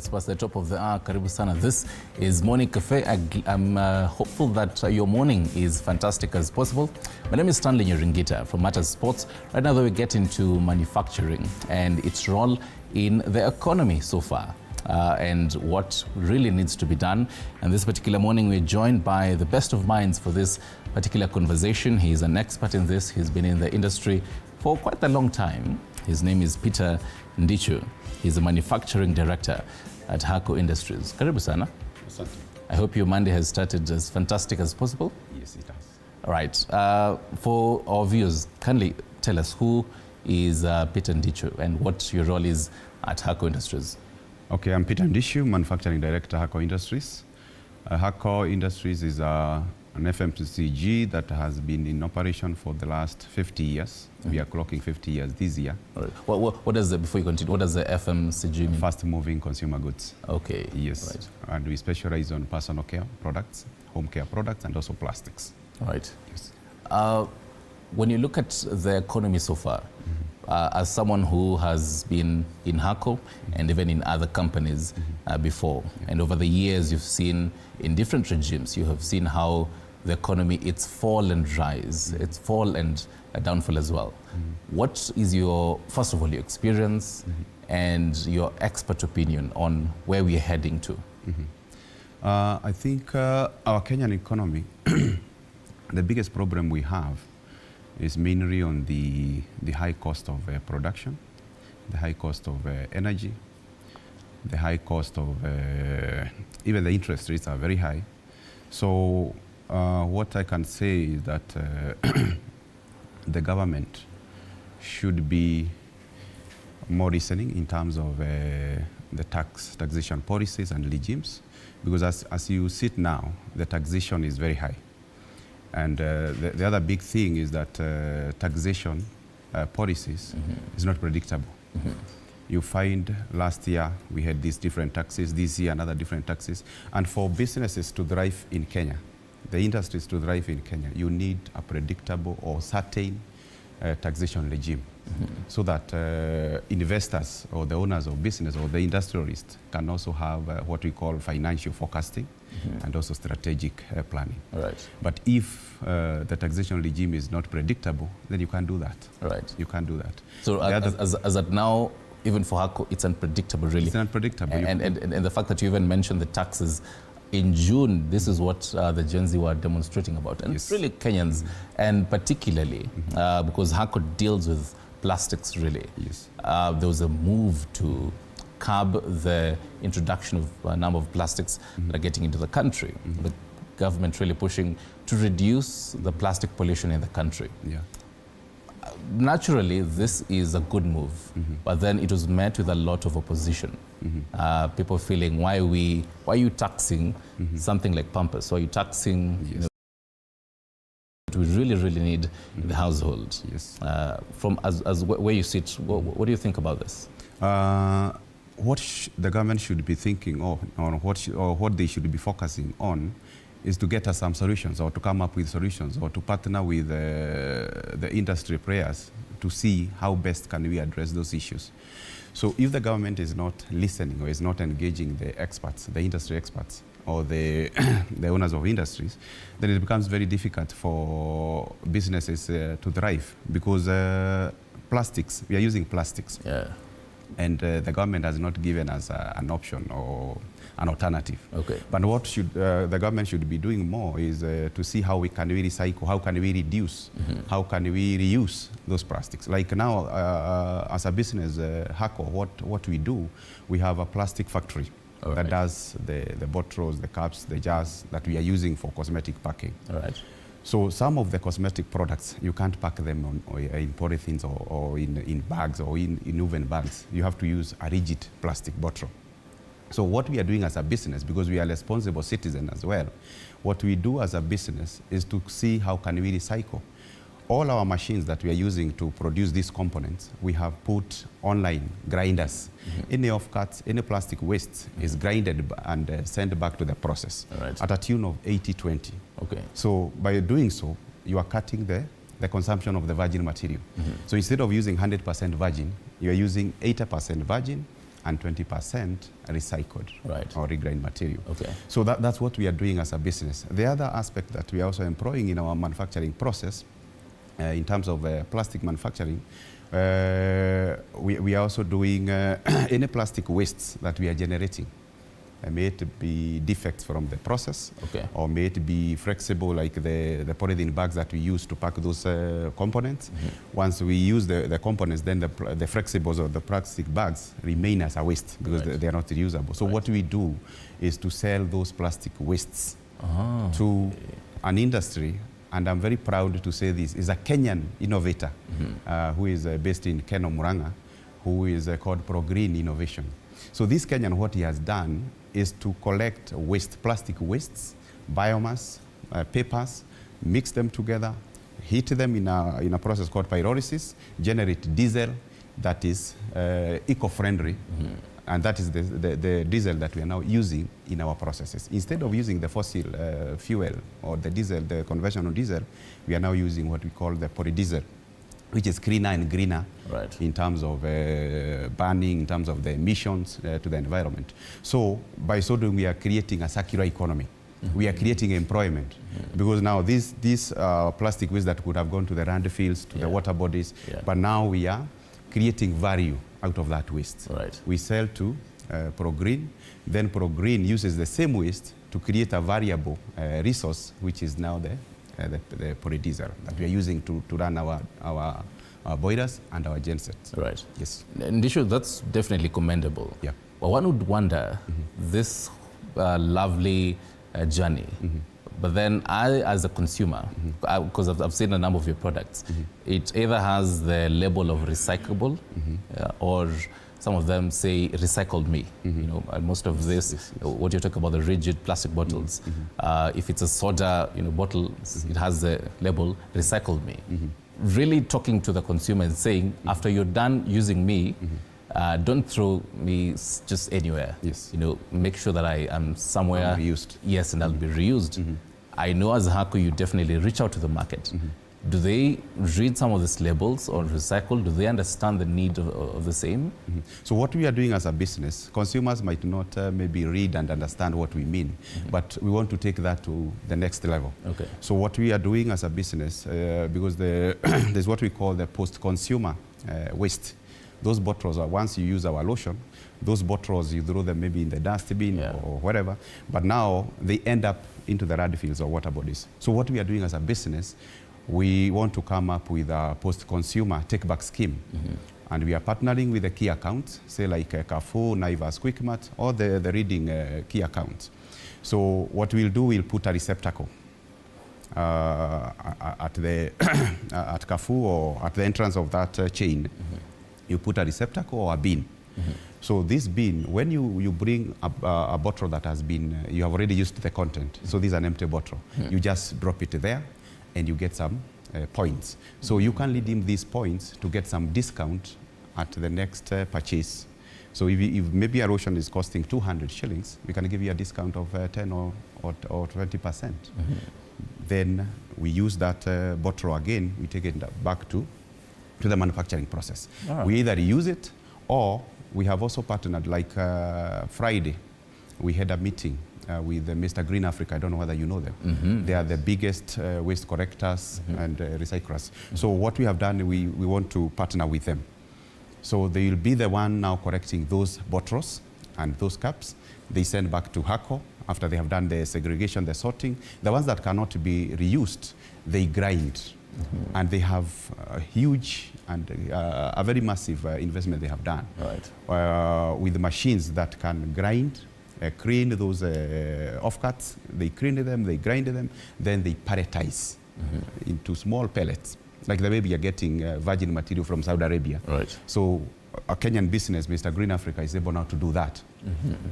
minutes past the top of the hour. Karibu sana. This is Morning Cafe. I'm hopeful that your morning is fantastic as possible. My name is Stanley Nyeringita from Matters Sports. Right now we get into manufacturing and its role in the economy so far. And what really needs to be done. And this particular morning, we're joined by the best of minds for this particular conversation. He's an expert in this. He's been in the industry for quite a long time. His name is Peter Ndichu. He's a manufacturing director at Hako Industries. Karibu sana. Asante. I hope your Monday has started as fantastic as possible. Yes, it has. All right. For our viewers, kindly tell us who is Peter Ndichu and what your role is at Hako Industries. Okay, I'm Peter Ndichu, Manufacturing Director, Hako Industries. Hako Industries is an FMCG that has been in operation for the last 50 years. Mm-hmm. We are clocking 50 years this year. All right. What does the, before you continue, what does the FMCG mean? Fast-moving consumer goods. Okay. Yes. Right. And we specialize on personal care products, home care products, and also plastics. All right. Yes. When you look at the economy so far, as someone who has been in Hako and even in other companies before, and over the years you've seen in different regimes, you have seen how the economy, its fall and rise, its fall and downfall as well. What is your, first of all, your experience and your expert opinion on where we are heading to? I think our Kenyan economy, the biggest problem we have is mainly on the high cost of production, the high cost of energy, the high cost of even the interest rates are very high. So what I can say is that the government should be more listening in terms of the taxation policies and regimes, because as you sit now, the taxation is very high. And the other big thing is that taxation policies is not predictable. You find last year we had these different taxes, this year another different taxes. And for businesses to thrive in Kenya, the industries to thrive in Kenya, you need a predictable or certain taxation regime so that investors or the owners of business or the industrialists can also have what we call financial forecasting and also strategic planning. Right. But if the taxation regime is not predictable, then you can't do that. Right. You can't do that. So as at now, even for Hako, it's unpredictable, really. It's unpredictable. And the fact that you even mentioned the taxes, in June, this is what the Gen Z were demonstrating about. And it's really Kenyans, and particularly because Hako deals with plastics, really. Yes. There was a move to curb the introduction of a number of plastics that are getting into the country. The government really pushing to reduce the plastic pollution in the country. Yeah. Naturally, this is a good move, but then it was met with a lot of opposition. People feeling, why are you taxing something like Pampers? Why are you taxing you know, we really need in the household? Yes. From as where you sit, what do you think about this? What the government should be thinking of, or what they should be focusing on, is to get us some solutions, or to come up with solutions, or to partner with the industry players to see how best can we address those issues. So if the government is not listening or is not engaging the experts, the industry experts, or the owners of industries, then it becomes very difficult for businesses to thrive, because plastics, we are using plastics. Yeah. And the government has not given us an option or an alternative. Okay. But what should the government should be doing more is to see how we can recycle, how can we reduce, how can we reuse those plastics. Like now, as a business, Hako, what we do, we have a plastic factory that does the bottles, the cups, the jars that we are using for cosmetic packing. All right. So some of the cosmetic products, you can't pack them in polythenes or in bags or in woven bags. You have to use a rigid plastic bottle. So what we are doing as a business, because we are responsible citizens as well, what we do as a business is to see how can we recycle. All our machines that we are using to produce these components, we have put online grinders. Any offcuts, any plastic waste is grinded and sent back to the process at a tune of 80-20. Okay. So by doing so, you are cutting the consumption of the virgin material. So instead of using 100% virgin, you are using 80% virgin and 20% recycled or regrind material. Okay. So that's what we are doing as a business. The other aspect that we are also employing in our manufacturing process, in terms of plastic manufacturing, we are also doing any plastic wastes that we are generating. May it be defects from the process, or may it be flexible, like the polythene bags that we use to pack those components. Once we use the components, then the flexibles or the plastic bags remain as a waste because they are not reusable. So what we do is to sell those plastic wastes to an industry, and I'm very proud to say this, is a Kenyan innovator who is based in Keno, Murang'a, who is called ProGreen Innovation. So this Kenyan, what he has done is to collect waste, plastic wastes, biomass, papers, mix them together, heat them in a process called pyrolysis, generate diesel that is eco-friendly, and that is the diesel that we are now using in our processes. Instead of using the fossil fuel or the diesel, the conventional diesel, we are now using what we call the polydiesel, which is cleaner and greener in terms of burning, in terms of the emissions to the environment. So by so doing, we are creating a circular economy. We are creating employment, because now these plastic waste that could have gone to the landfills, to the water bodies, but now we are creating value out of that waste. We sell to ProGreen, then ProGreen uses the same waste to create a variable resource, which is now the polydiesel that we are using to run our boilers and our gensets. Yes. Ndishu, that's definitely commendable. Yeah. But one would wonder, this lovely journey, but then I, as a consumer, because I've seen a number of your products, it either has the label of recyclable or some of them say recycled me. You know, and most of this, what you're talking about, the rigid plastic bottles, if it's a soda bottle, it has the label recycled me. Really talking to the consumer and saying, after you're done using me, don't throw me just anywhere. You know, make sure that I am somewhere reused. Yes, and I'll be reused. I know as a HACCO you definitely reach out to the market. Do they read some of these labels on recycle? Do they understand the need of the same? So what we are doing as a business, consumers might not maybe read and understand what we mean, but we want to take that to the next level. So what we are doing as a business, because there's what we call the post-consumer waste. Those bottles are, once you use our lotion, those bottles you throw them maybe in the dustbin or whatever, but now they end up into the landfills or water bodies. So what we are doing as a business, we want to come up with a post-consumer take-back scheme. And we are partnering with the key accounts, say like Carrefour, Naivas, Quickmart, or the leading key accounts. So what we'll do, we'll put a receptacle at Carrefour or at the entrance of that chain. You put a receptacle or a bin. So this bin, when you bring a bottle that has been, you have already used the content, so this is an empty bottle, you just drop it there and you get some points. So you can redeem these points to get some discount at the next purchase. So if maybe a lotion is costing 200 shillings, we can give you a discount of 10 or 20%. Then we use that bottle again, we take it back to the manufacturing process. We either reuse it, or we have also partnered, like Friday, we had a meeting with Mr. Green Africa. I don't know whether you know them. They are the biggest waste collectors and recyclers. So what we have done, we want to partner with them. So they will be the one now collecting those bottles and those cups. They send back to HACCO after they have done the segregation, the sorting. The ones that cannot be reused, they grind. And they have a huge and a very massive investment they have done with the machines that can grind, clean those offcuts. They clean them, they grind them, then they palletize into small pellets. Like the way we are getting virgin material from Saudi Arabia. So a Kenyan business, Mr. Green Africa, is able now to do that,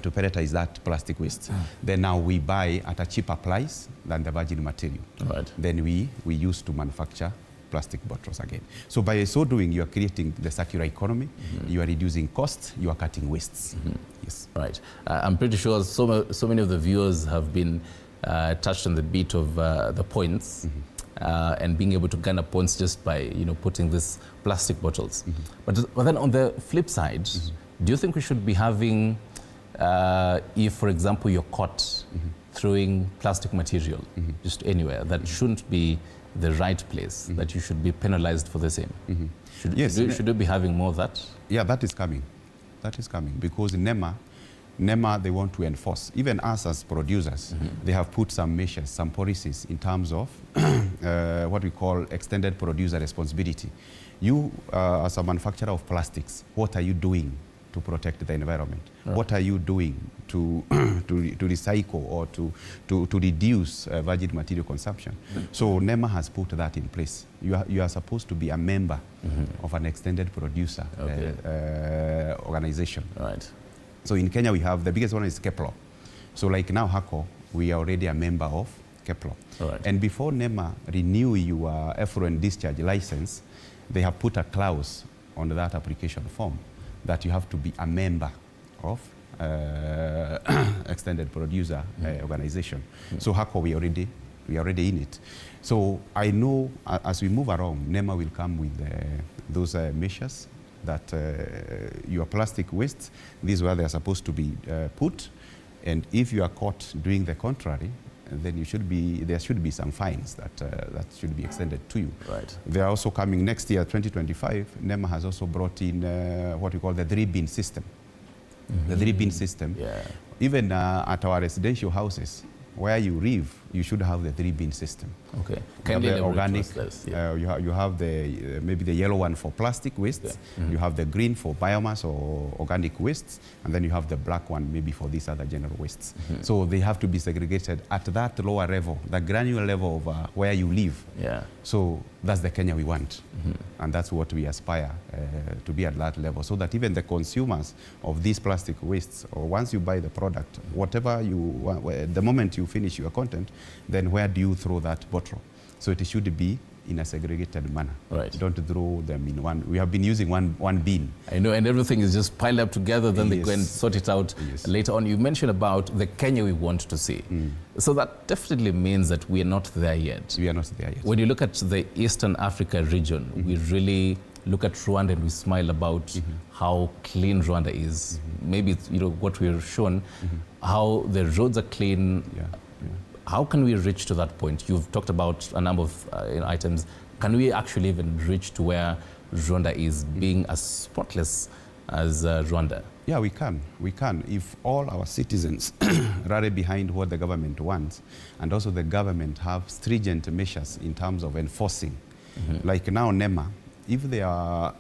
to pelletize that plastic waste. Then now we buy at a cheaper price than the virgin material. Then we use to manufacture plastic bottles again. So by so doing, you are creating the circular economy, you are reducing costs, you are cutting wastes. Yes. I'm pretty sure so many of the viewers have been touched on the beat of the points. And being able to garner points just by putting these plastic bottles. But then on the flip side, Do you think we should be having, if, for example, you're caught throwing plastic material just anywhere, that shouldn't be the right place, that you should be penalized for the same? Should we be having more of that? Yeah, that is coming. That is coming because NEMA, they want to enforce. Even us as producers, they have put some measures, some policies in terms of what we call extended producer responsibility. You, as a manufacturer of plastics, what are you doing to protect the environment? Right. What are you doing to recycle or to reduce virgin material consumption? So NEMA has put that in place. You are supposed to be a member of an extended producer organization. Right. So in Kenya, we have, the biggest one is KEPLO. So like now, HACO, we are already a member of KEPLO. Right. And before NEMA renew your effluent discharge license, they have put a clause on that application form that you have to be a member of extended producer organization. So HACO, we are already in it. So I know as we move around, NEMA will come with those measures that your plastic waste, these are where they are supposed to be put, and if you are caught doing the contrary, then there should be some fines that should be extended to you. Right. They are also coming next year, 2025. NEMA has also brought in what we call the 3-bin system. The 3-bin system. Yeah. Even at our residential houses, where you live, you should have the 3-bin system. Okay. Can you have the organic? You have the maybe the yellow one for plastic wastes. Yeah. You have the green for biomass or organic wastes, and then you have the black one maybe for these other general wastes. So they have to be segregated at that lower level, the granular level of where you live. Yeah. So that's the Kenya we want, and that's what we aspire to be at that level, so that even the consumers of these plastic wastes, or once you buy the product, whatever you want, the moment you finish your content, then where do you throw that bottle? So it should be in a segregated manner. Right. Don't throw them in one. We have been using one bin. I know, and everything is just piled up together, then they go and sort it out later on. You mentioned about the Kenya we want to see. So that definitely means that we are not there yet. We are not there yet. When you look at the Eastern Africa region, we really look at Rwanda and we smile about how clean Rwanda is. Maybe it's, what we're shown, how the roads are clean. How can we reach to that point? You've talked about a number of items. Can we actually even reach to where Rwanda is, being as spotless as Rwanda? Yeah, we can. We can. If all our citizens rally behind what the government wants, and also the government have stringent measures in terms of enforcing. Like now NEMA, if they are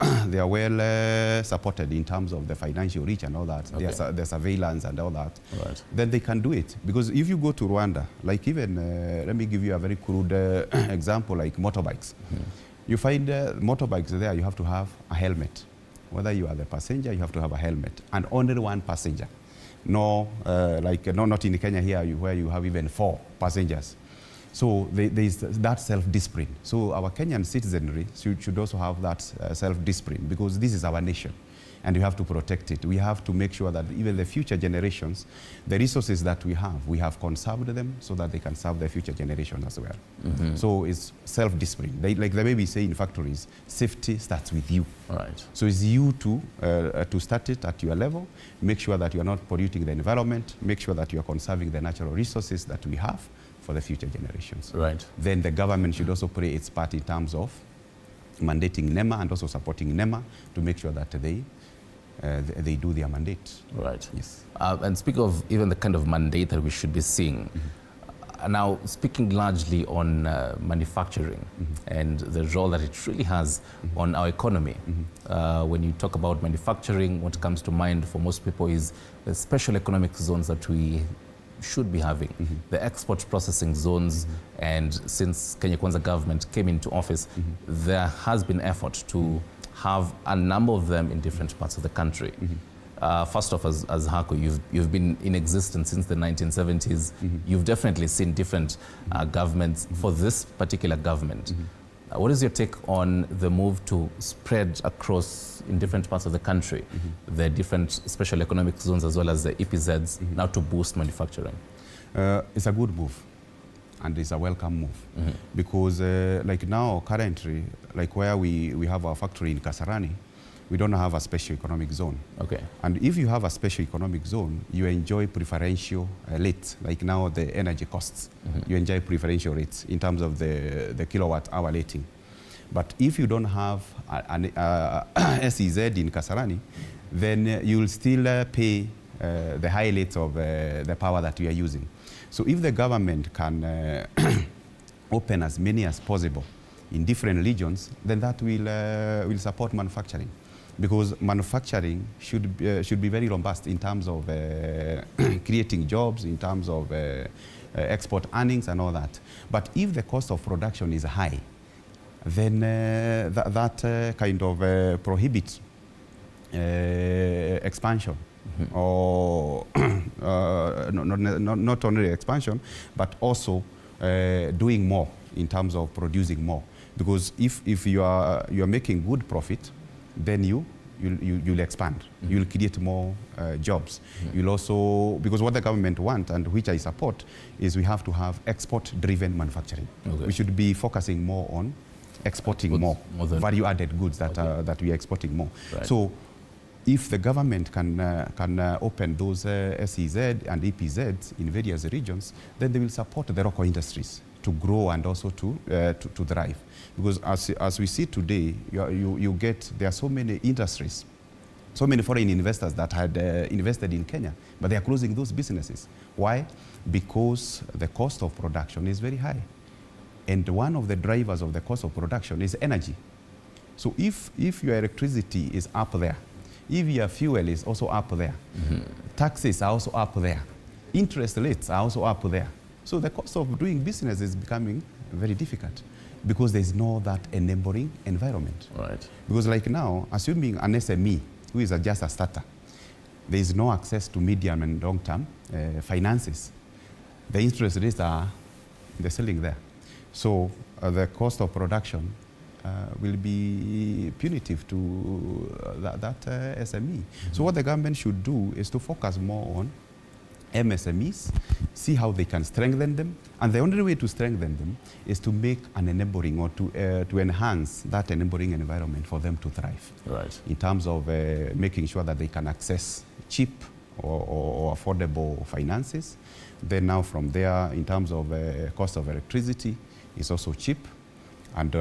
well supported in terms of the financial reach and all that, the surveillance and all that, then they can do it. Because if you go to Rwanda, like even, let me give you a very crude example, like motorbikes. You find motorbikes there, you have to have a helmet. Whether you are the passenger, you have to have a helmet, and only one passenger. No, not in Kenya here, where you have even 4 passengers. So there is that self-discipline. So our Kenyan citizenry should also have that self-discipline, because this is our nation and we have to protect it. We have to make sure that even the future generations, the resources that we have conserved them so that they can serve the future generations as well. So it's self-discipline. Like they maybe say in factories, safety starts with you. Right. So it's you to start it at your level, make sure that you are not polluting the environment, make sure that you are conserving the natural resources that we have for the future generations. Right. Then the government should also play its part in terms of mandating NEMA and also supporting NEMA to make sure that they do their mandate. Right. Yes. And speak of even the kind of mandate that we should be seeing. Now, speaking largely on manufacturing and the role that it really has on our economy. When you talk about manufacturing, what comes to mind for most people is the special economic zones that we should be having, the export processing zones, and since Kenya Kwanza government came into office, there has been effort to have a number of them in different parts of the country. First off, as HACO, you've been in existence since the 1970s. You've definitely seen different governments. For this particular government, what is your take on the move to spread across in different parts of the country, the different special economic zones as well as the EPZs, now to boost manufacturing? It's a good move, and it's a welcome move, because like now currently, like where we have our factory in Kasarani, we don't have a special economic zone. Okay. And if you have a special economic zone, you enjoy preferential rates, like now the energy costs. You enjoy preferential rates in terms of the kilowatt hour rating. But if you don't have an SEZ in Kasarani, then you will still pay the high rates of the power that we are using. So if the government can open as many as possible in different regions, then that will support manufacturing. Because manufacturing should be very robust in terms of creating jobs, in terms of export earnings and all that. But if the cost of production is high, then that kind of prohibits expansion. Or not only expansion, but also doing more in terms of producing more. Because if you are making good profit, then you'll expand. You'll create more jobs. You'll also, because what the government wants and which I support is we have to have export-driven manufacturing. Okay. We should be focusing more on exporting more value-added goods that we are exporting more. Right. So if the government can open those SEZ and EPZs in various regions, then they will support the local industries to grow and also to thrive. Because as we see today, there are so many industries, so many foreign investors that had invested in Kenya, but they are closing those businesses. Why? Because the cost of production is very high. And one of the drivers of the cost of production is energy. So if your electricity is up there, if your fuel is also up there, taxes are also up there, interest rates are also up there. So the cost of doing business is becoming very difficult because there's no that enabling environment. Right. Because like now, assuming an SME who is just a starter, there is no access to medium and long-term finances. The interest rates are the ceiling there. So the cost of production will be punitive to that SME. So what the government should do is to focus more on MSMEs, see how they can strengthen them, and the only way to strengthen them is to make an enabling or to enhance that enabling environment for them to thrive. Right. In terms of making sure that they can access cheap or affordable finances. Then now from there, in terms of cost of electricity, it's also cheap, and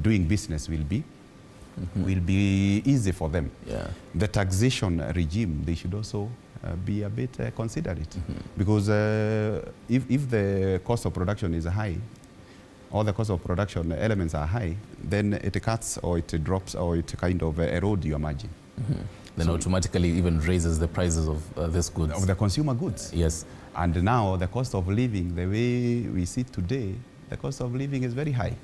doing business will be easy for them. Yeah. The taxation regime, they should also be a bit considerate, because if the cost of production is high, all the cost of production elements are high, then it cuts or it drops or it kind of erodes your margin. Then so automatically even raises the prices of these goods. Of the consumer goods. Yes. And now the cost of living, the way we see today, the cost of living is very high.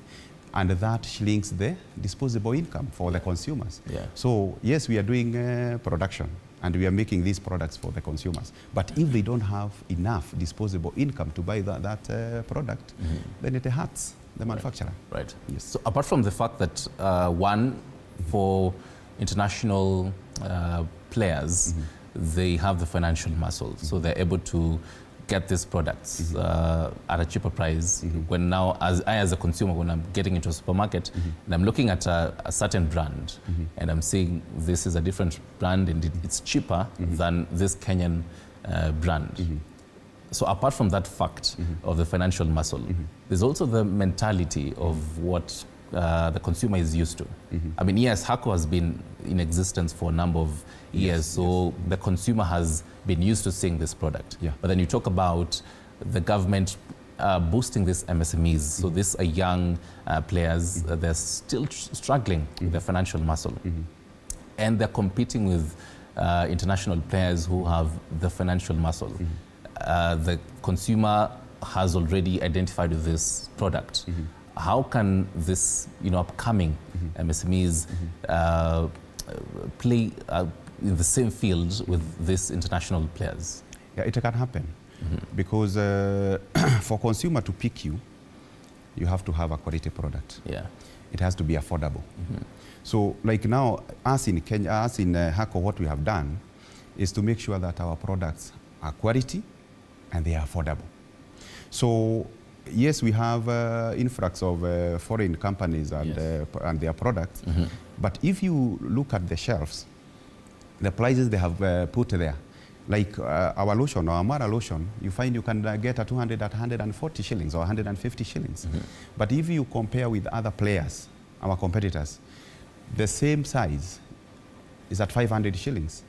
And that shrinks the disposable income for the consumers. Yeah. So yes, we are doing production and we are making these products for the consumers. But if they don't have enough disposable income to buy that product, then it hurts the manufacturer. Right. Yes. So apart from the fact that for international players, they have the financial muscle, so they're able to get these products at a cheaper price. When now, as a consumer, when I'm getting into a supermarket and I'm looking at a certain brand and I'm saying this is a different brand and it's cheaper than this Kenyan brand. So apart from that fact of the financial muscle, there's also the mentality of what the consumer is used to. I mean, yes, Hako has been in existence for a number of years, so the consumer has been used to seeing this product. Yeah. But then you talk about the government boosting these MSMEs, so these are young players, they're still struggling with their financial muscle. And they're competing with international players who have the financial muscle. The consumer has already identified with this product. How can this, upcoming MSMEs play in the same field with these international players? Yeah, it can happen because for consumer to pick you, you have to have a quality product. Yeah, it has to be affordable. So, like now, us in Kenya, us in Hako, what we have done is to make sure that our products are quality and they are affordable. So, yes, we have influx of foreign companies and, Yes. and their products. But if you look at the shelves, the prices they have put there, like our lotion, our Amara lotion, you find you can get at 200 at 140 shillings or 150 shillings. But if you compare with other players, our competitors, the same size is at 500 shillings.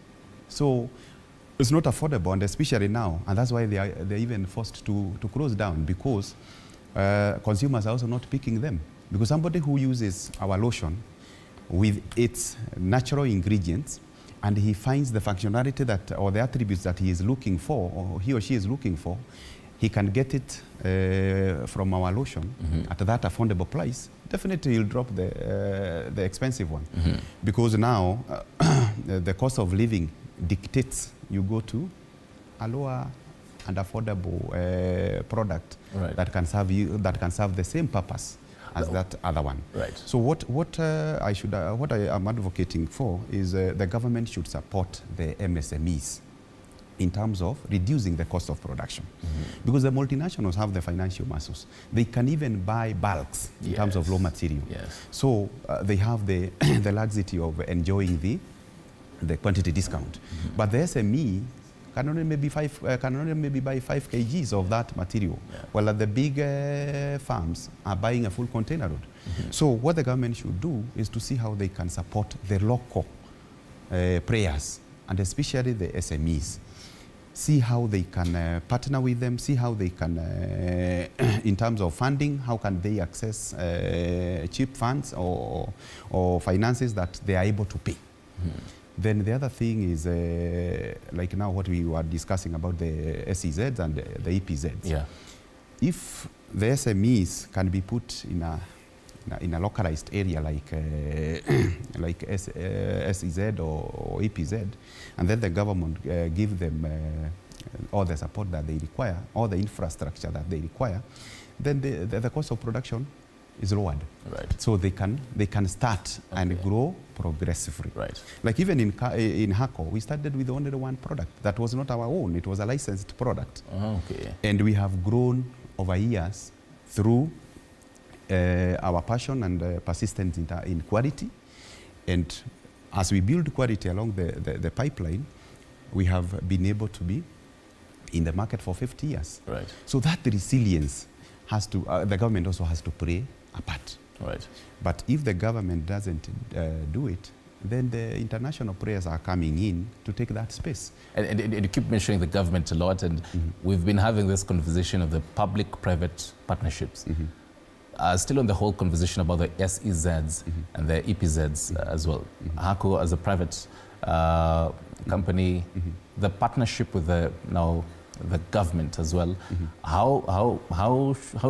So it's not affordable, and especially now, and that's why they're even forced to close down, because consumers are also not picking them. Because somebody who uses our lotion with its natural ingredients, and he finds the functionality that, or the attributes that he is looking for, or he or she is looking for, he can get it from our lotion at that affordable price. Definitely he'll drop the expensive one. Because now the cost of living dictates you go to a lower and affordable product that can serve you, that can serve the same purpose as that other one. Right. So what I am advocating for is the government should support the MSMEs in terms of reducing the cost of production. Because the multinationals have the financial muscles. They can even buy bulks in terms of raw material. So they have the, the luxury of enjoying the quantity discount. But the SME can only maybe buy 5 kgs of that material, while the big farms are buying a full container load. So what the government should do is to see how they can support the local players, and especially the SMEs. See how they can partner with them, see how they can, in terms of funding, how can they access cheap funds or finances that they are able to pay. Then the other thing is, like now what we were discussing about the SEZs and the EPZs. If the SMEs can be put in a localized area like SEZ or EPZ, and then the government give them all the support that they require, all the infrastructure that they require, then the cost of production is lowered. So they can start and grow progressively. Like even in HACO, we started with only one product that was not our own. It was a licensed product. And we have grown over years through our passion and persistence in quality. And as we build quality along the pipeline, we have been able to be in the market for 50 years. So that resilience has to, the government also has to play a part. But if the government doesn't do it, then the international players are coming in to take that space. And you keep mentioning the government a lot, and we've been having this conversation of the public-private partnerships. Still on the whole conversation about the SEZs and the EPZs as well. HACO as a private company, the partnership with the government as well. How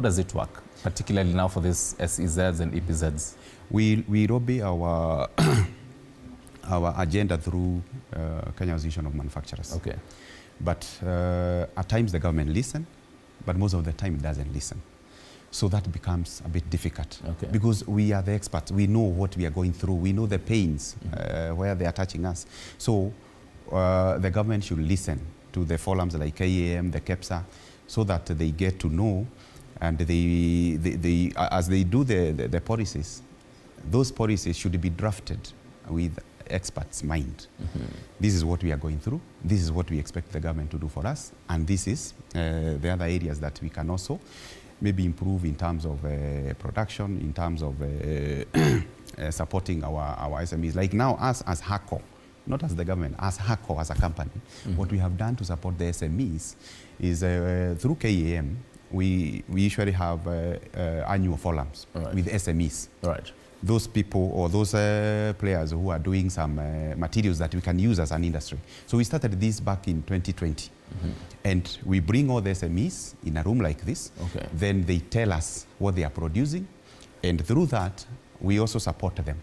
does it work, particularly now for these SEZs and EPZs? We lobby our our agenda through Kenya Association of Manufacturers. But at times the government listens, but most of the time it doesn't listen. So that becomes a bit difficult because we are the experts. We know what we are going through. We know the pains where they are touching us. So the government should listen to the forums like KEAM, the KEPSA, so that they get to know, and they as they do the policies, those policies should be drafted with experts' mind. This is what we are going through. This is what we expect the government to do for us, and this is the other areas that we can also maybe improve in terms of production, in terms of supporting our SMEs. Like now, us as HACO, not as the government, as HACO, as a company, what we have done to support the SMEs is through KEAM, we usually have annual forums with SMEs. Those people or those players who are doing some materials that we can use as an industry. So we started this back in 2020. And we bring all the SMEs in a room like this. Then they tell us what they are producing. And through that, we also support them.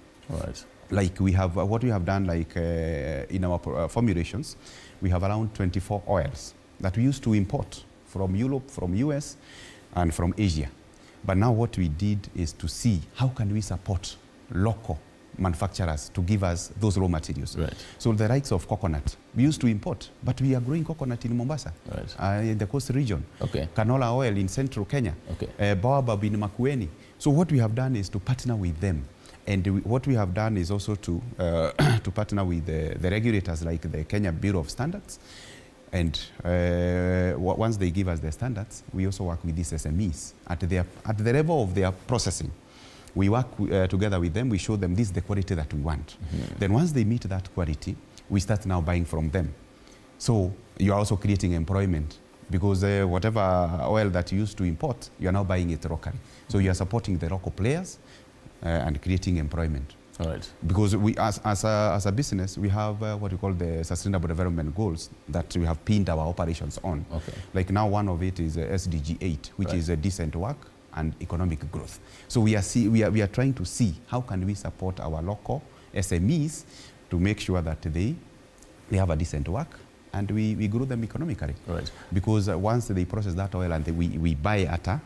Like we have, what we have done, like in our formulations, we have around 24 oils that we used to import from Europe, from US, and from Asia. But now what we did is to see how can we support local manufacturers to give us those raw materials. Right. So the likes of coconut, we used to import, but we are growing coconut in Mombasa, in the coast region. Okay. Canola oil in central Kenya, okay. baobab in Makueni. So what we have done is to partner with them. And what we have done is also to partner with the regulators like the Kenya Bureau of Standards. And once they give us the standards, we also work with these SMEs at the level of their processing. We work together with them, we show them this is the quality that we want. Then once they meet that quality, we start now buying from them. So you are also creating employment because whatever oil that you used to import, you are now buying it locally. So you are supporting the local players and creating employment. All right. Because we, as a business, we have what we call the Sustainable Development Goals that we have pinned our operations on. Okay. Like now one of it is SDG 8, which is a decent work and economic growth. So we are trying to see how can we support our local SMEs to make sure that they have a decent work and we grow them economically. Right. Because once they process that oil and we buy at a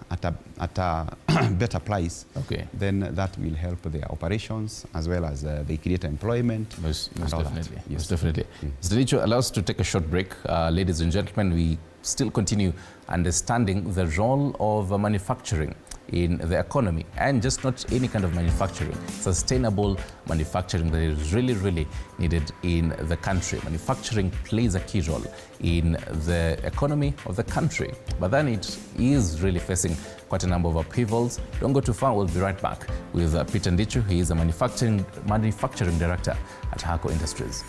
better price, okay, then that will help their operations as well as they create employment. Most definitely. Yes. Most definitely. Mr. Licho, allow us to take a short break. Ladies and gentlemen, we still continue understanding the role of manufacturing in the economy, and just not any kind of manufacturing, sustainable manufacturing that is really, really needed in the country. Manufacturing plays a key role in the economy of the country, but then it is really facing quite a number of upheavals. Don't go too far, we'll be right back with Peter Ndichu. He is a manufacturing director at Hako Industries.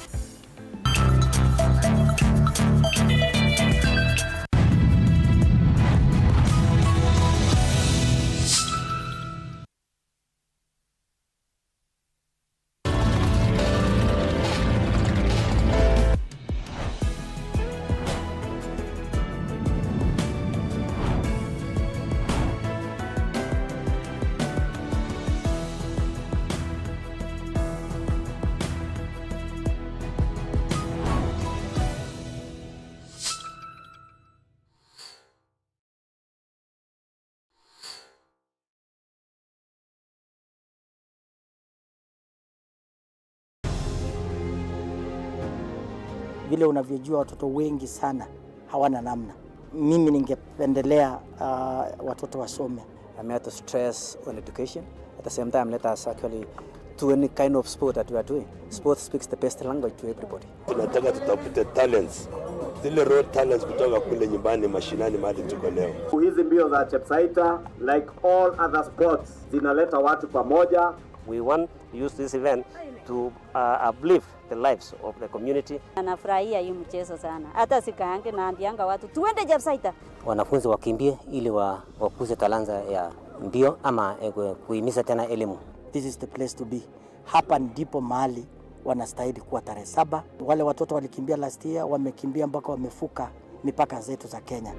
Vile unavyojua watoto wengi sana hawana namna. Mimi ningependelea watoto wasome. I'm here to stress on education. At the same time, let us actually do any kind of sport that we are doing. Sport speaks the best language to everybody. Tunataka tutafute talents. Zile raw talents kutoka kule nyumbani mashinani mahali tuko leo. Hizi mbio za Chepsaita, like all other sports, zinaleta watu pamoja. We want to use this event to uplift the lives of the community. Anafurahia hii mchezo sana. Hata sikaange naambianga watu tuende Chepsaita. Wanafunzi wakimbie ili wakuze talanta ya mbio ama kuhimiza tena elimu. This is the place to be. Hapa ndipo mahali wanastahili kuwa tarehe 7. Wale watoto walikimbia last year, wamekimbia mpaka wamefuka mipaka zetu za Kenya.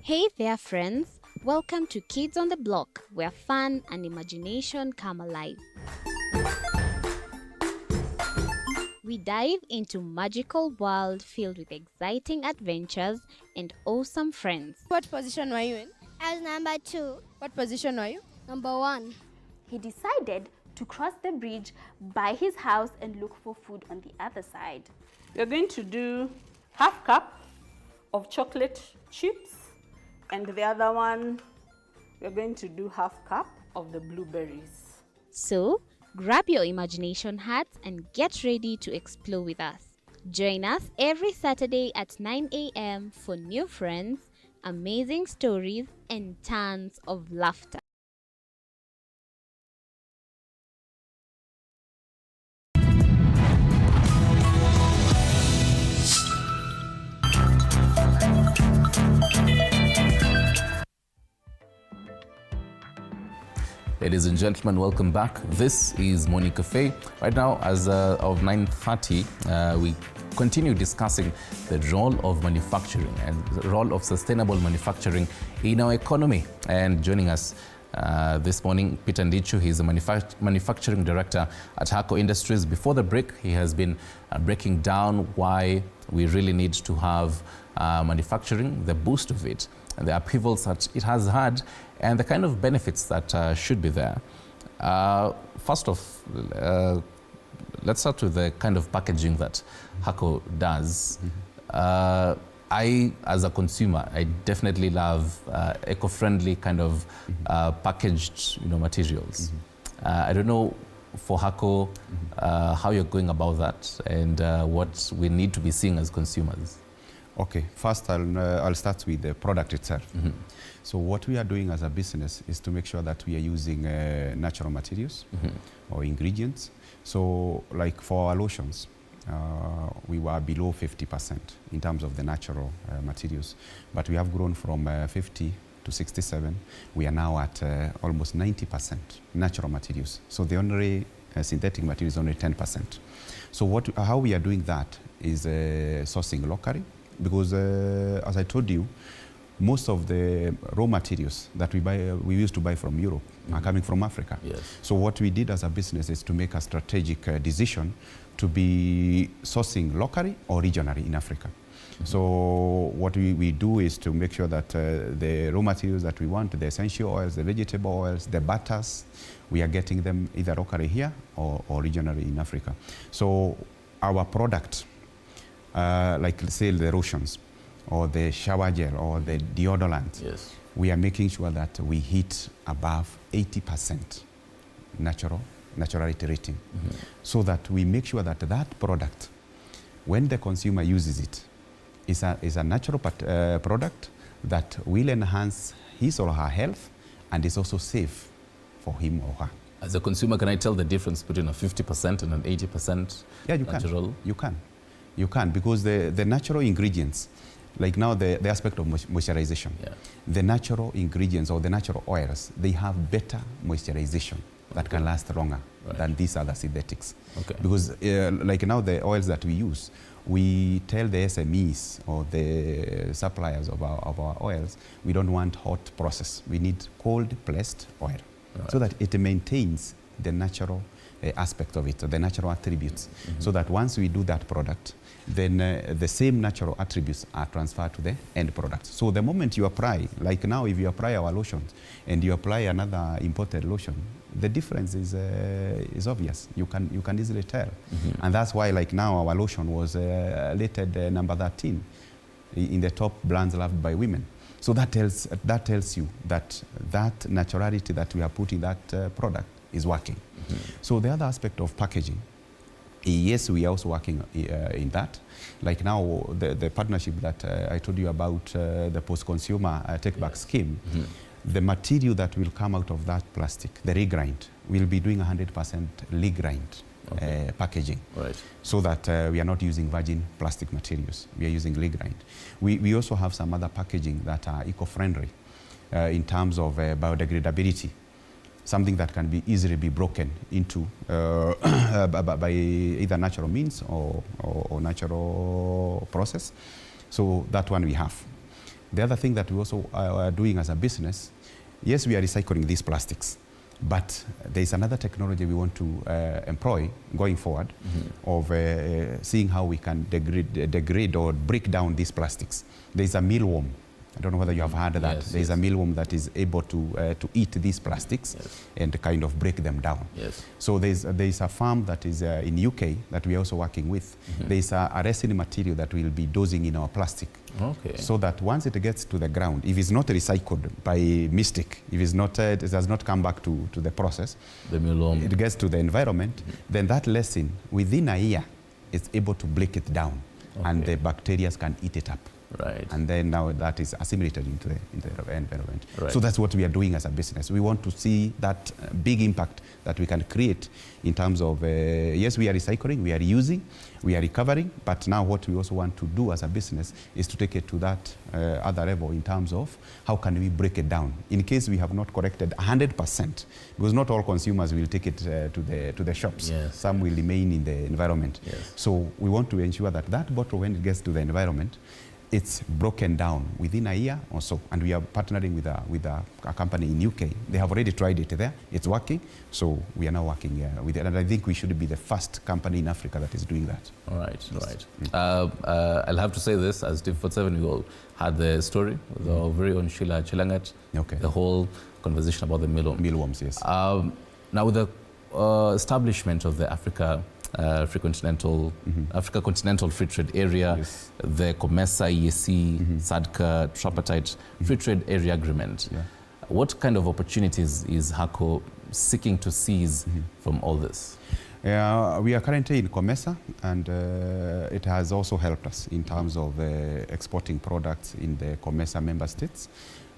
Hey there friends, welcome to Kids on the Block, where fun and imagination come alive. We dive into magical world filled with exciting adventures and awesome friends. What position were you in? I was number 2. What position were you? Number 1. He decided to cross the bridge by his house and look for food on the other side. You're going to do half cup of chocolate chips, and the other one, we're going to do half cup of the blueberries. So, grab your imagination hats and get ready to explore with us. Join us every Saturday at 9 a.m. for new friends, amazing stories, and tons of laughter. Ladies and gentlemen, welcome back. This is Morning Cafe. Right now, as of 9:30, we continue discussing the role of manufacturing and the role of sustainable manufacturing in our economy. And joining us this morning, Peter Ndichu, he's a manufacturing director at HACO Industries. Before the break, he has been breaking down why we really need to have manufacturing, the boost of it, and the upheavals that it has had, and the kind of benefits that should be there. First off, let's start with the kind of packaging that HACO does. I, as a consumer, I definitely love eco-friendly kind of packaged, materials. I don't know for HACO how you're going about that and what we need to be seeing as consumers. Okay, first I'll start with the product itself. So what we are doing as a business is to make sure that we are using natural materials or ingredients. So like for our lotions, we were below 50% in terms of the natural materials, but we have grown from 50 to 67. We are now at almost 90% natural materials. So the only synthetic material is only 10%. So how we are doing that is sourcing locally, because as I told you, most of the raw materials that we used to buy from Europe are coming from Africa. Yes. So what we did as a business is to make a strategic decision to be sourcing locally or regionally in Africa. So what we do is to make sure that the raw materials that we want, the essential oils, the vegetable oils, the butters, we are getting them either locally here or regionally in Africa. So our product, like say the lotions, or the shower gel, or the deodorant, yes, we are making sure that we hit above 80% naturality rating, so that we make sure that that product, when the consumer uses it, is a natural product that will enhance his or her health and is also safe for him or her. As a consumer, can I tell the difference between a 50% and an 80% natural? You can, because the natural ingredients, like now the aspect of moisturization, the natural ingredients or the natural oils, they have better moisturization that can last longer than these other synthetics. Because like now the oils that we use, we tell the SMEs or the suppliers of our oils, we don't want hot process. We need cold pressed oil, so that it maintains the natural aspect of it, the natural attributes, so that once we do that product, then the same natural attributes are transferred to the end product. So the moment you apply, like now if you apply our lotions and you apply another imported lotion, the difference is obvious. You can easily tell. And that's why like now our lotion was rated number 13 in the top brands loved by women. So that tells you that naturality that we are putting that product is working. So the other aspect of packaging, yes, we are also working in that. Like now, the partnership that I told you about, the post-consumer take-back scheme, the material that will come out of that plastic, the regrind, we'll be doing 100% regrind packaging, so that we are not using virgin plastic materials. We are using regrind. We also have some other packaging that are eco-friendly in terms of biodegradability, something that can be easily be broken into by either natural means or natural process. So that one we have. The other thing that we also are doing as a business, yes, we are recycling these plastics, but there is another technology we want to employ going forward, of seeing how we can degrade or break down these plastics. There is a mealworm. I don't know whether you have heard of that. There is a mealworm that is able to eat these plastics and kind of break them down. So there is a farm that is in UK that we are also working with. There is a resin material that will be dosing in our plastic. So that once it gets to the ground, if it's not recycled by mistake, if it's not, it does not come back to the process, it gets to the environment, then that resin within a year is able to break it down, and the bacteria can eat it up. Right. And then now that is assimilated into the environment. Right. So that's what we are doing as a business. We want to see that big impact that we can create in terms of, yes, we are recycling, we are reusing, we are recovering, but now what we also want to do as a business is to take it to that other level in terms of how can we break it down in case we have not corrected 100%, because not all consumers will take it to the shops. Yes. Some will remain in the environment. Yes. So we want to ensure that that bottle, when it gets to the environment, it's broken down within a year or so. And we are partnering with a company in UK. They have already tried it there. It's working. So we are now working with it. And I think we should be the first company in Africa that is doing that. All right, right. I'll have to say this, as TV47, we all had the story with our very own Sheila Chelangat, the whole conversation about the mealworms, yes. Now with the establishment of the Africa Continental Free Trade Area, yes. the COMESA, EAC, SADC, Tripartite Free Trade Area Agreement. Yeah. What kind of opportunities is HACO seeking to seize from all this? We are currently in COMESA, and it has also helped us in terms of exporting products in the COMESA member states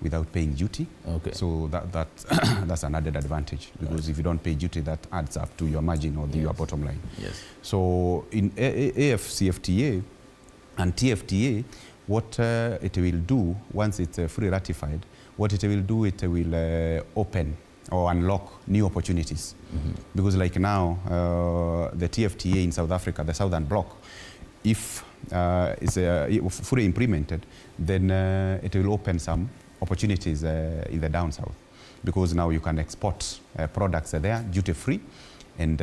without paying duty. Okay. So that's an added advantage, because if you don't pay duty, that adds up to your margin or your bottom line. Yes. So in AFCFTA and TFTA, what it will do once it's fully ratified, what it will do, it will open or unlock new opportunities. Because like now, the TFTA in South Africa, the Southern Bloc, if it's fully implemented, then it will open some opportunities in the down south, because now you can export products there duty-free, and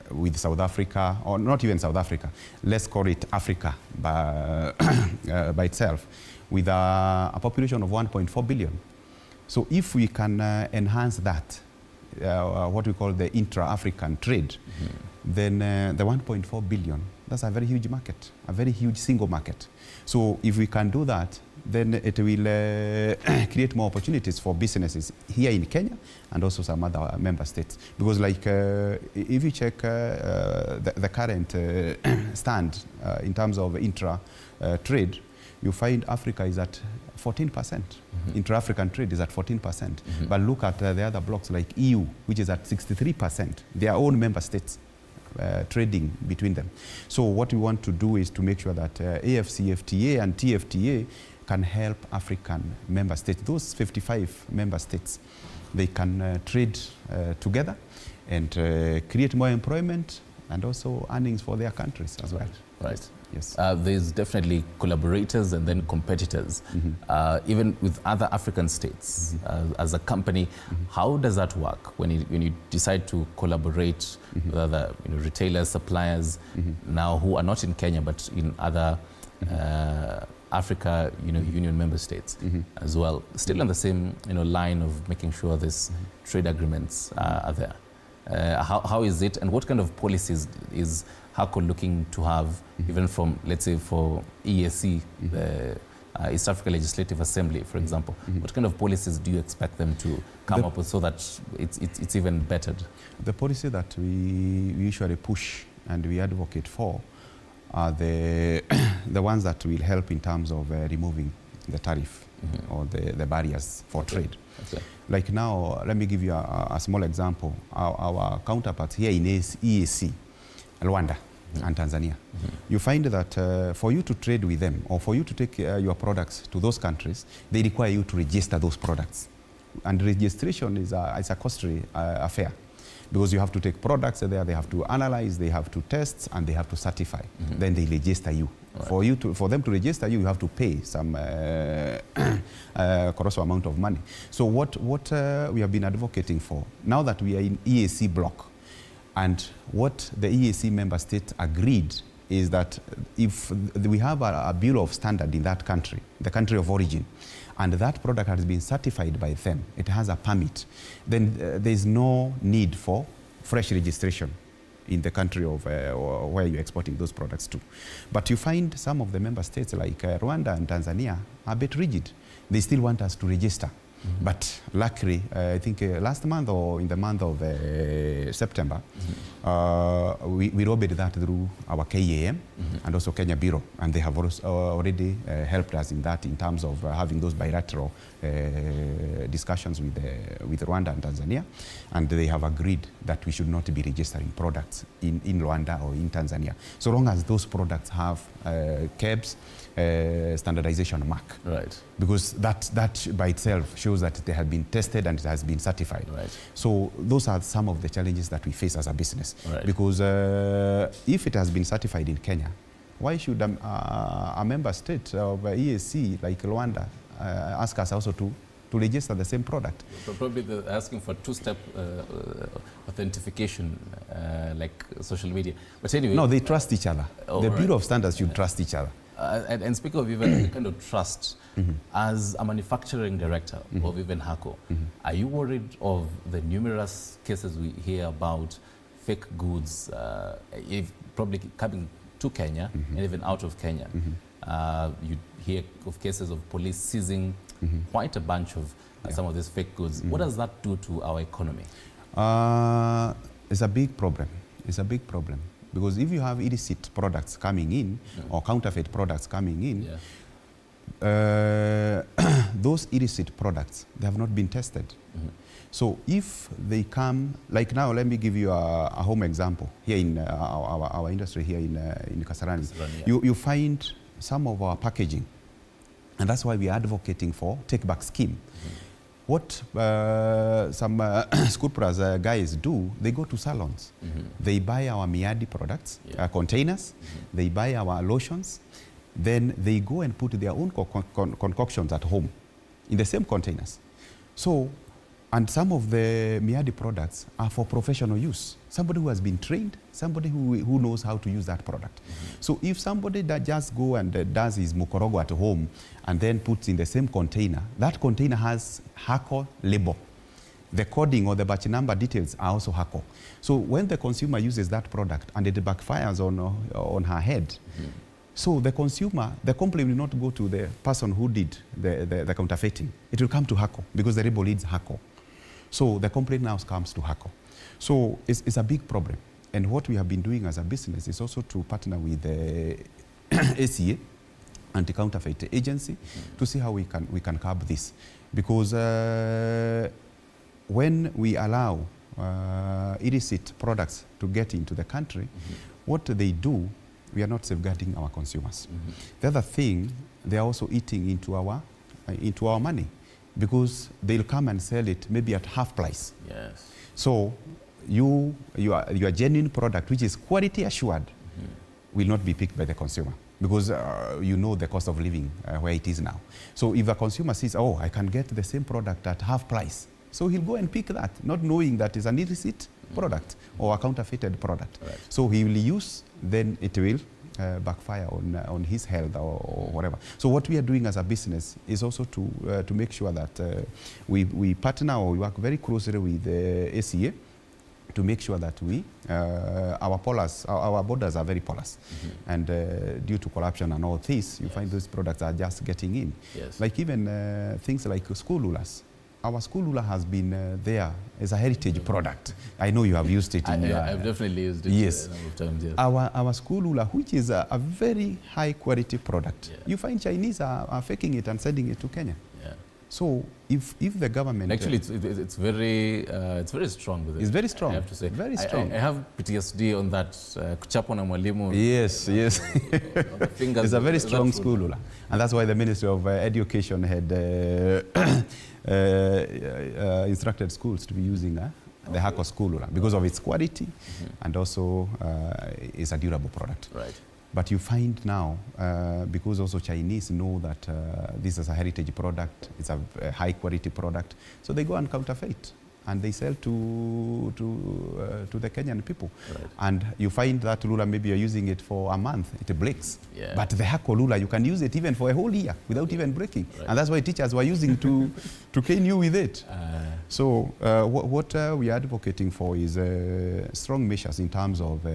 with South Africa, or not even South Africa, let's call it Africa by itself, with a population of 1.4 billion. So if we can enhance that, what we call the intra-African trade, then the 1.4 billion, that's a very huge market, a very huge single market. So if we can do that, then it will create more opportunities for businesses here in Kenya and also some other member states. Because like if you check the current stand in terms of intra-trade, you find Africa is at 14%. Intra-African trade is at 14%. But look at the other blocks like EU, which is at 63%. Their own member states trading between them. So what we want to do is to make sure that AFCFTA and TFTA can help African member states, those 55 member states, they can trade together and create more employment and also earnings for their countries as well. Right. Yes. There's definitely collaborators and then competitors, even with other African states. As a company, how does that work when you decide to collaborate with other retailers, suppliers, now who are not in Kenya but in other Africa Union member states as well, still on the same line of making sure these trade agreements are there? How is it, and what kind of policies is HACO looking to have, even from, let's say, for EAC, the East Africa Legislative Assembly, for example? What kind of policies do you expect them to come up with so that it's even bettered? The policy that we usually push and we advocate for are the ones that will help in terms of removing the tariff or the barriers for trade. Like now, let me give you a small example. Our counterparts here in EAC, Rwanda and Tanzania, you find that for you to trade with them or for you to take your products to those countries, they require you to register those products. And registration is a costly affair, because you have to take products there, they have to analyze, they have to test, and they have to certify. Then they register you. Right. For them to register you, you have to pay some colossal amount of money. So what we have been advocating for, now that we are in EAC block, and what the EAC member states agreed is that if we have a Bureau of Standard in that country, the country of origin, and that product has been certified by them, it has a permit, then there is no need for fresh registration in the country of where you're exporting those products to. But you find some of the member states like Rwanda and Tanzania are a bit rigid. They still want us to register. But luckily, I think last month or in the month of September, We lobbied that through our KAM and also Kenya Bureau, and they have already helped us in that in terms of having those bilateral discussions with Rwanda and Tanzania, and they have agreed that we should not be registering products in Rwanda or in Tanzania, so long as those products have KEBS standardization mark. Right. Because that by itself shows that they have been tested and it has been certified. Right. So those are some of the challenges that we face as a business. Right. Because if it has been certified in Kenya, why should a member state of EAC like Rwanda ask us also to register the same product? Probably they're asking for two-step authentication, like social media. But anyway. No, they trust each other. Oh, the right. Bureau of Standards should trust each other. And speaking of even kind of trust, as a manufacturing director of even HACO, are you worried of the numerous cases we hear about fake goods, if probably coming to Kenya and even out of Kenya? You hear of cases of police seizing quite a bunch of some of these fake goods. What does that do to our economy? It's a big problem. It's a big problem. Because if you have illicit products coming in or counterfeit products coming in, those illicit products, they have not been tested. So if they come, like now, let me give you a home example here in our industry here in Kasarani. You find some of our packaging, and that's why we are advocating for take-back scheme. What some School Plus guys do, they go to salons. They buy our Miadi products, containers, they buy our lotions, then they go and put their own concoctions at home in the same containers. So, and some of the Miadi products are for professional use. Somebody who has been trained, somebody who knows how to use that product. So if somebody that just go and does his mukorogo at home and then puts in the same container, that container has HACO label. The coding or the batch number details are also HACO. So when the consumer uses that product and it backfires on her head, so the consumer, the complaint will not go to the person who did the counterfeiting. It will come to HACO because the label reads HACO. So the complaint now comes to HACO. So it's a big problem. And what we have been doing as a business is also to partner with the ACA, Anti-Counterfeit Agency, to see how we can curb this. Because when we allow illicit products to get into the country, what they do, we are not safeguarding our consumers. The other thing, they are also eating into our money, because they'll come and sell it maybe at half price. Yes. So your genuine product, which is quality assured, will not be picked by the consumer, because you know the cost of living where it is now. So if a consumer says, oh, I can get the same product at half price, so he'll go and pick that, not knowing that it's an illicit product or a counterfeited product. Right. So he will use, then it will backfire on his health or whatever. So what we are doing as a business is also to make sure that we partner or we work very closely with the ACA to make sure that our borders are very porous. And due to corruption and all this, you find those products are just getting in. Yes. Like even things like school lulas. Our school lula has been there as a heritage product. I know you have used it. I've definitely used it. Yes. A number of times, yes. Our school lula, which is a very high quality product, you find Chinese are faking it and sending it to Kenya. Yeah. So if the government... Actually, it's very strong. With it. It's very strong. I have to say. Very strong. I have PTSD on that. Kuchapwa na mwalimu. Yes, yes. It's a very strong school lula. And that's why the Ministry of Education had instructed schools to be using the HACO school lula because of its quality and also it's a durable product. Right. But you find now, because also Chinese know that this is a heritage product, it's a high quality product, so they go and counterfeit and they sell to the Kenyan people. Right. And you find that lula, maybe you're using it for a month, it breaks. Yeah. But the HACO lula, you can use it even for a whole year without even breaking. Right. And that's why teachers were using to cane you with it. So what we are advocating for is strong measures in terms of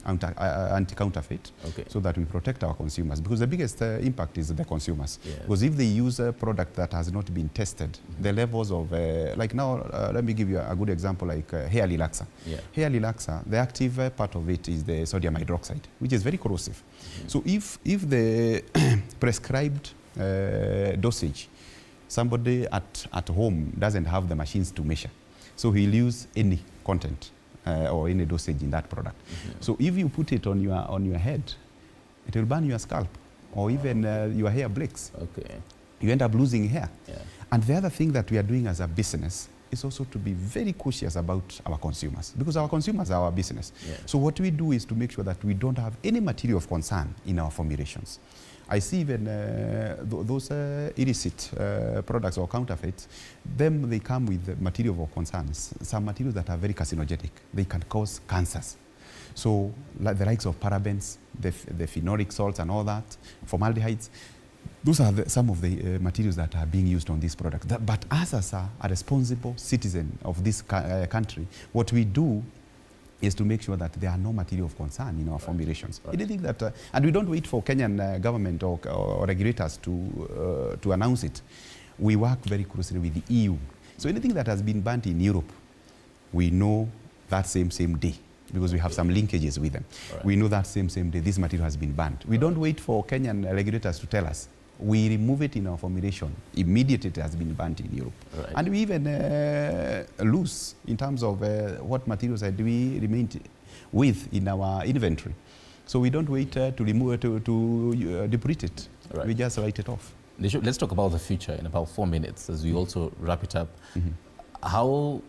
anti-counterfeit, so that we protect our consumers. Because the biggest impact is the consumers. Yeah. Because if they use a product that has not been tested, the levels of, like now, let me give you a good example like hair relaxer. Yeah. Hair relaxer, the active part of it is the sodium hydroxide, which is very corrosive. So if the prescribed dosage, somebody at home doesn't have the machines to measure, so he'll use any content or any dosage in that product. So if you put it on your head, it will burn your scalp, or even your hair breaks. Okay. You end up losing hair. Yeah. And the other thing that we are doing as a business is also to be very cautious about our consumers, because our consumers are our business. Yeah. So what we do is to make sure that we don't have any material of concern in our formulations. I see even those illicit products or counterfeits, they come with material of concerns. Some materials that are very carcinogenic. They can cause cancers. So like the likes of parabens, the phenolic salts and all that, formaldehydes, those are some of the materials that are being used on these products. But us as a responsible citizen of this country, what we do is to make sure that there are no material of concern in our formulations. Right. Anything that, and we don't wait for Kenyan government or regulators to announce it. We work very closely with the EU. So anything that has been banned in Europe, we know that same day, because we have some linkages with them. Right. We know that same day this material has been banned. We don't wait for Kenyan regulators to tell us. We remove it in our formulation immediately it has been banned in Europe. Right. And we even lose in terms of what materials do we remain with in our inventory. So we don't wait to remove it, to deplete it. Right. We just write it off. Let's talk about the future in about 4 minutes as we also wrap it up. How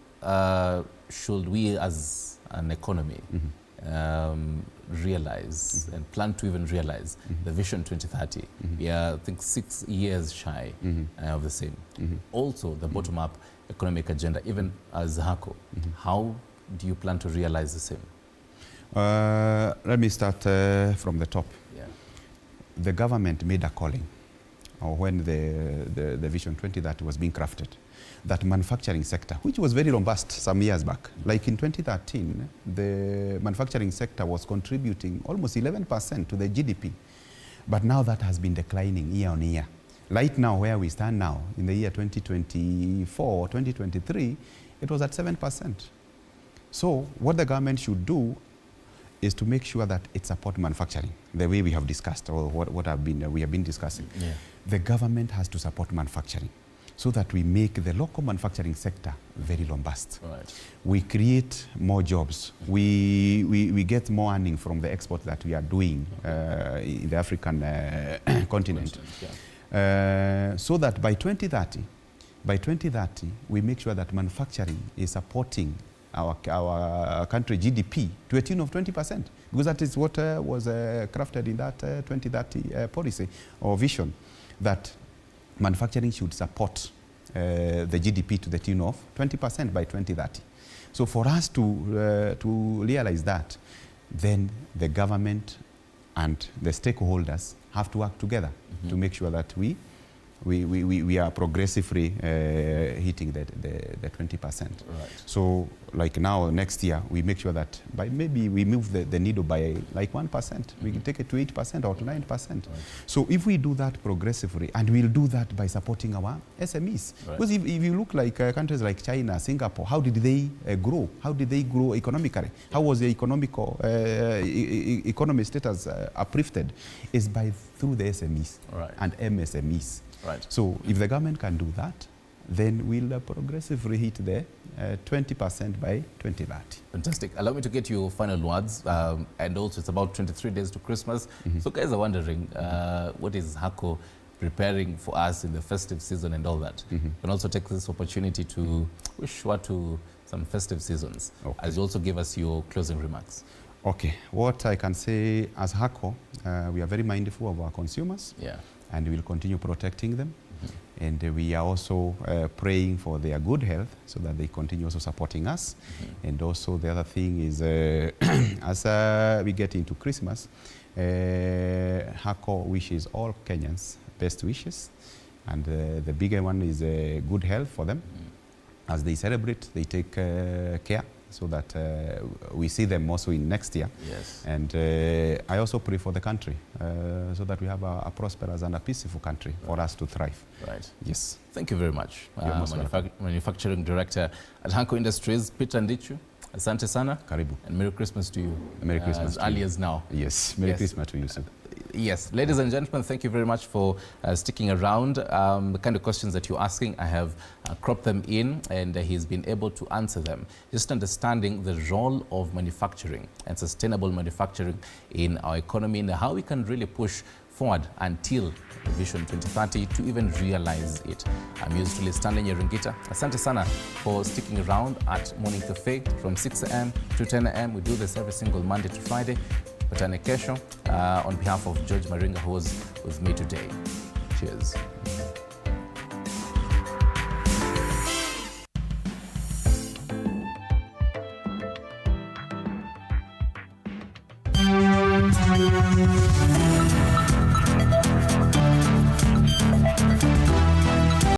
should we as an economy realize and plan to even realize the Vision 2030? We are, I think, 6 years shy of the same. Also, the bottom-up economic agenda, even as HACO, how do you plan to realize the same? Let me start from the top. Yeah. The government made a calling, or when the Vision 2030 was being crafted, that manufacturing sector, which was very robust some years back, like in 2013, the manufacturing sector was contributing almost 11% to the GDP. But now that has been declining year on year. Right now, where we stand now, in the year 2024, 2023, it was at 7%. So what the government should do is to make sure that it supports manufacturing, the way we have discussed, or what we have been discussing. Yeah. The government has to support manufacturing, so that we make the local manufacturing sector very robust. Right. We create more jobs. We get more earning from the export that we are doing in the African continent. Yeah. So that by 2030, we make sure that manufacturing is supporting our country GDP to a tune of 20%, because that is what was crafted in that 2030 policy or vision, that manufacturing should support the GDP to the tune of 20% by 2030. So for us to realize that, then the government and the stakeholders have to work together to make sure that we are progressively hitting the 20%. Right. So like now, next year, we make sure that by maybe we move the needle by like 1%. We can take it to 8% or to 9%. Right. So if we do that progressively, and we'll do that by supporting our SMEs. Right. Because if you look like countries like China, Singapore, how did they grow? How did they grow economically? How was the economy status uplifted? Is through the SMEs and MSMEs. Right. So if the government can do that, then we'll progressively hit the 20% by 2030. Fantastic. Allow me to get your final words. And also, it's about 23 days to Christmas. So guys are wondering, what is HACO preparing for us in the festive season and all that? You can also take this opportunity to wish what to some festive seasons, as you also give us your closing remarks. Okay. What I can say as HACO, we are very mindful of our consumers. Yeah. And we will continue protecting them. And we are also praying for their good health, so that they continue also supporting us. And also the other thing is, as we get into Christmas, HACO wishes all Kenyans best wishes. And the bigger one is good health for them. As they celebrate, they take care so that we see them also in next year. Yes. And I also pray for the country so that we have a prosperous and a peaceful country for us to thrive. Right. Yes. Thank you very much. You're most welcome. Manufacturing Director at Hanko Industries, Peter Ndichu. Asante sana. Karibu. And Merry Christmas to you. Merry Christmas as early as now. Yes. Merry Christmas to you, sir. Yes, ladies and gentlemen, thank you very much for sticking around. The kind of questions that you're asking, I have cropped them in, and he's been able to answer them. Just understanding the role of manufacturing and sustainable manufacturing in our economy and how we can really push forward until Vision 2030 to even realize it. I'm yours truly, Stanley Nyerungita. Asante sana for sticking around at Morning Cafe from 6 a.m. to 10 a.m. We do this every single Monday to Friday. Patane kesho, on behalf of George Maringa, who was with me today. Cheers.